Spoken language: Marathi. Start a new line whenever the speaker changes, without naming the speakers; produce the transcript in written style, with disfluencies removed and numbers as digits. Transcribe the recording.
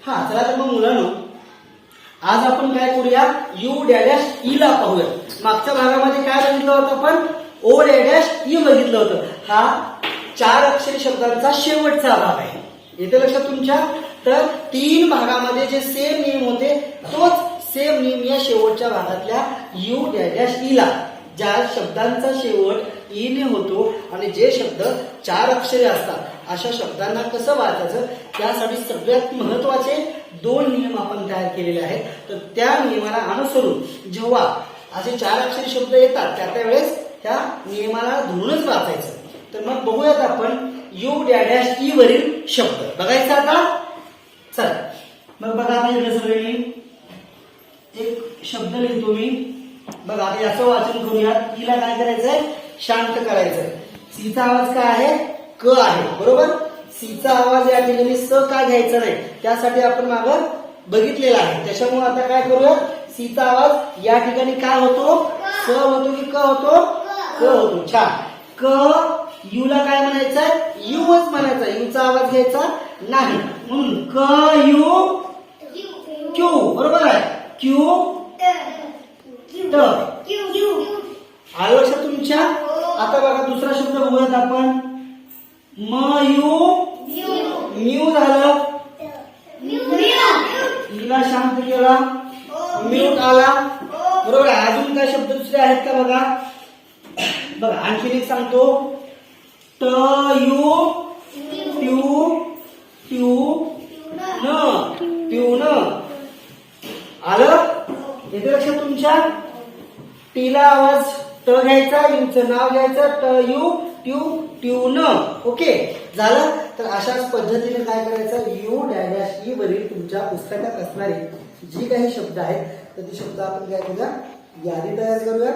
हा चला तर मग मुलांनो, आज आपण काय करूया, यू डॅश ई ला पाहूया. मागच्या भागामध्ये काय बघितलं होतं आपण, ओ डॅश ई बघितलं होतं. हा 4 अक्षरी शब्दांचा शेवटचा भाग आहे. येते लक्षात तुमच्या. तर 3 भागामध्ये जे सेम नियम होते तोच सेम नियम या शेवटच्या भागातल्या यू डॅश ई ला, ज्या शब्दांचा शेवट ई ने होतो आणि जे शब्द 4 अक्षरे असतात अशा शब्दांना कसं वाचायचं, त्यासाठी सगळ्यात महत्वाचे 2 नियम आपण तयार केलेले आहेत. तर त्या नियमाला अनुसरून जेव्हा असे 4 अक्षरी शब्द येतात त्यावेळेस त्या नियमाला धरूनच वाचायचं. तर मग बघूयात आपण यू डॅश ई वरील शब्द बघायचा आता. चला मग बघा, आता इकडे सगळे एक शब्द लिहितो मी. बघा आता याचं वाचन करूयात. ईला काय करायचंय, शांत करायचंय. सीचा आवाज काय आहे, क आहे, बरोबर. सीचा आवाज या ठिकाणी स का घ्यायचा नाही, त्यासाठी आपण मागं बघितलेला आहे. त्याच्यामुळे आता काय करूया, सीचा आवाज या ठिकाणी काय होतो, स होतो की क होतो, क होतो. छान. क यूला काय म्हणायचंय, यूच म्हणायचा, यूचा आवाज घ्यायचा नाही. म्हणून क यू क्यू, बरोबर आहे. क्यू ट. आलं लक्षात तुमच्या. आता बघा दुसरा शब्द बघूयात आपण. म यू म्यू झालं. ईला शांत केला, म्यूट आला, बरोबर आहे. अजून काय शब्द दुसरे आहेत का बघा. बघा आणखीन एक सांगतो. ट यू ट्यू ट्यू न ट्यून. आलं येते लक्षात तुमच्या. टीला आवाज ट घ्यायचा, यूचं नाव घ्यायचं, ट यू ट्यू ट्यून. ओके झालं. तर अशाच पद्धतीने काय करायचं, यू डॅश ई वरील तुमच्या पुस्तकात असणारे जी काही शब्द आहेत तर ते शब्द आपण काय करूया, यादी तयार करूया.